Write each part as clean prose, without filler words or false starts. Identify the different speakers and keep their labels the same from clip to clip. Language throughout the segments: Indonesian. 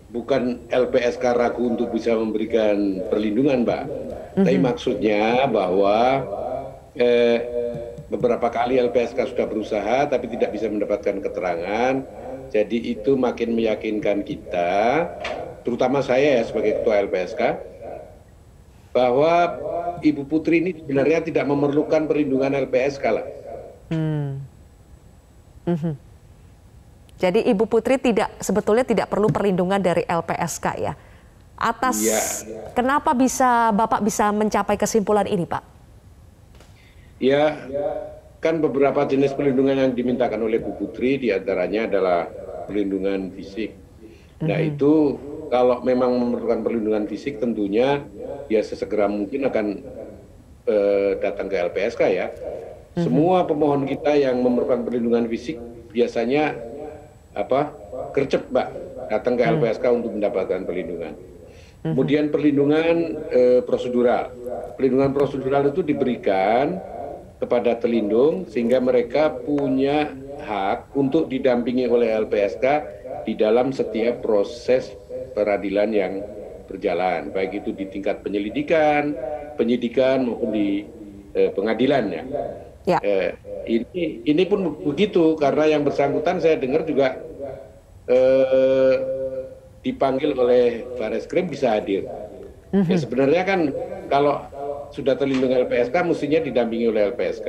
Speaker 1: bukan LPSK ragu untuk bisa memberikan perlindungan, Mbak. Tapi maksudnya bahwa beberapa kali LPSK sudah berusaha tapi tidak bisa mendapatkan keterangan. Jadi itu makin meyakinkan kita, terutama saya ya sebagai ketua LPSK, bahwa Ibu Putri ini sebenarnya tidak memerlukan perlindungan LPSK lah.
Speaker 2: Jadi Ibu Putri sebetulnya tidak perlu perlindungan dari LPSK ya. Atas kenapa Bapak bisa mencapai kesimpulan ini, Pak?
Speaker 1: Ya, kan beberapa jenis perlindungan yang dimintakan oleh Bu Putri diantaranya adalah perlindungan fisik. Nah itu kalau memang memerlukan perlindungan fisik tentunya ya sesegera mungkin akan datang ke LPSK ya. Semua pemohon kita yang memerlukan perlindungan fisik biasanya gercep, Mbak, datang ke LPSK untuk mendapatkan perlindungan. Kemudian perlindungan prosedural. Perlindungan prosedural itu diberikan kepada terlindung sehingga mereka punya hak untuk didampingi oleh LPSK di dalam setiap proses peradilan yang berjalan, baik itu di tingkat penyelidikan, penyidikan maupun di pengadilan ya. Ini pun begitu karena yang bersangkutan saya dengar juga dipanggil oleh Barreskrim bisa hadir. Ya sebenarnya kan kalau sudah terlindung LPSK mestinya didampingi oleh LPSK.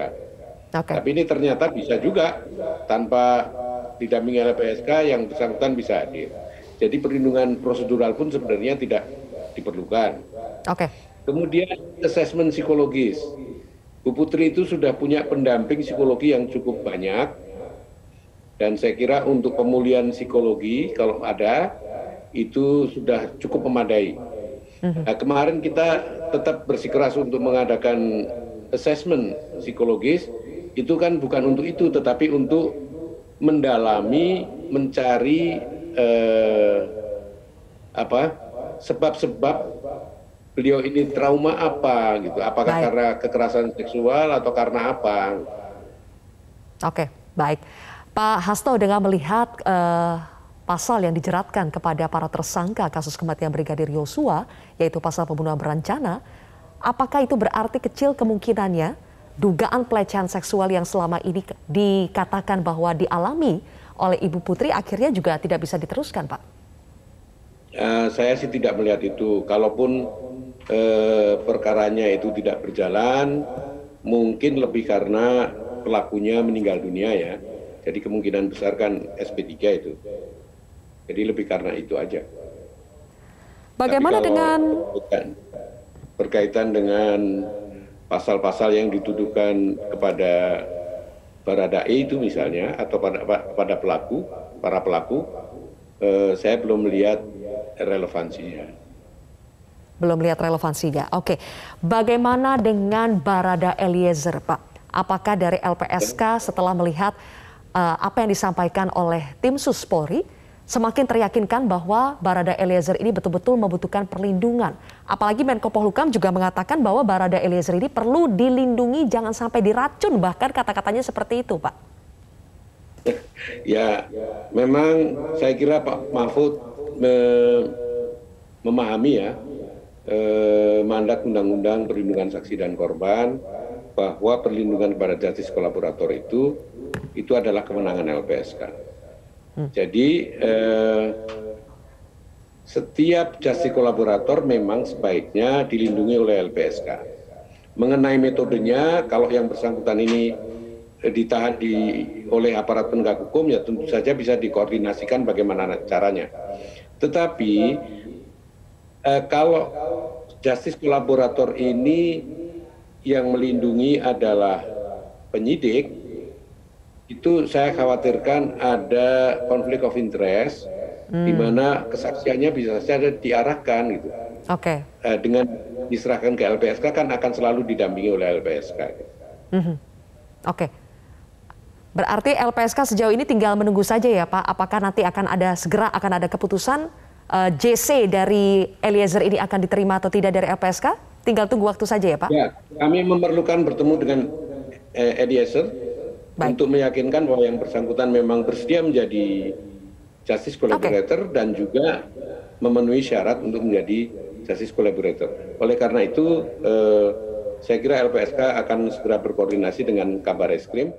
Speaker 1: Tapi ini ternyata bisa juga tanpa didampingi LPSK yang bersangkutan bisa hadir. Jadi perlindungan prosedural pun sebenarnya tidak diperlukan. Kemudian asesmen psikologis. Bu Putri itu sudah punya pendamping psikologi yang cukup banyak. Dan saya kira untuk pemulihan psikologi kalau ada itu sudah cukup memadai. Nah, kemarin kita tetap bersikeras untuk mengadakan asesmen psikologis, itu kan bukan untuk itu, tetapi untuk mendalami, mencari sebab-sebab beliau ini trauma apa, gitu. Apakah karena kekerasan seksual atau karena apa?
Speaker 2: Baik. Pak Hasto, dengan melihat pasal yang dijeratkan kepada para tersangka kasus kematian Brigadir Yosua, yaitu pasal pembunuhan berencana, apakah itu berarti kecil kemungkinannya dugaan pelecehan seksual yang selama ini dikatakan bahwa dialami oleh Ibu Putri akhirnya juga tidak bisa diteruskan, Pak?
Speaker 1: Saya sih tidak melihat itu. Kalaupun perkaranya itu tidak berjalan, mungkin lebih karena pelakunya meninggal dunia ya. Jadi kemungkinan besar kan SP3 itu. Jadi lebih karena itu aja.
Speaker 2: Bagaimana dengan
Speaker 1: berkaitan dengan pasal-pasal yang dituduhkan kepada Baradae itu misalnya atau pada para pelaku, saya belum melihat relevansinya.
Speaker 2: Belum lihat relevansinya. Bagaimana dengan Barada Eliezer, Pak? Apakah dari LPSK setelah melihat apa yang disampaikan oleh tim Sus Polri semakin teryakinkan bahwa Barada Eliezer ini betul-betul membutuhkan perlindungan? Apalagi Menko Polhukam juga mengatakan bahwa Barada Eliezer ini perlu dilindungi, jangan sampai diracun, bahkan kata-katanya seperti itu, Pak.
Speaker 1: Ya, memang saya kira Pak Mahfud memahami ya mandat Undang-Undang Perlindungan Saksi dan Korban, bahwa perlindungan kepada justice kolaborator itu adalah kewenangan LPSK. Jadi setiap justice kolaborator memang sebaiknya dilindungi oleh LPSK. Mengenai metodenya, kalau yang bersangkutan ini ditahan oleh aparat penegak hukum, ya tentu saja bisa dikoordinasikan bagaimana caranya. Tetapi kalau justice kolaborator ini yang melindungi adalah penyidik, itu saya khawatirkan ada konflik of interest, di mana kesaksiannya bisa saja diarahkan gitu. Dengan diserahkan ke LPSK kan akan selalu didampingi oleh LPSK.
Speaker 2: Berarti LPSK sejauh ini tinggal menunggu saja ya, Pak. Apakah nanti segera akan ada keputusan JC dari Eliezer ini akan diterima atau tidak dari LPSK? Tinggal tunggu waktu saja ya, Pak?
Speaker 1: Ya, kami memerlukan bertemu dengan Eliezer untuk meyakinkan bahwa yang bersangkutan memang bersedia menjadi justice collaborator dan juga memenuhi syarat untuk menjadi justice collaborator. Oleh karena itu, saya kira LPSK akan segera berkoordinasi dengan Kabar Eskrim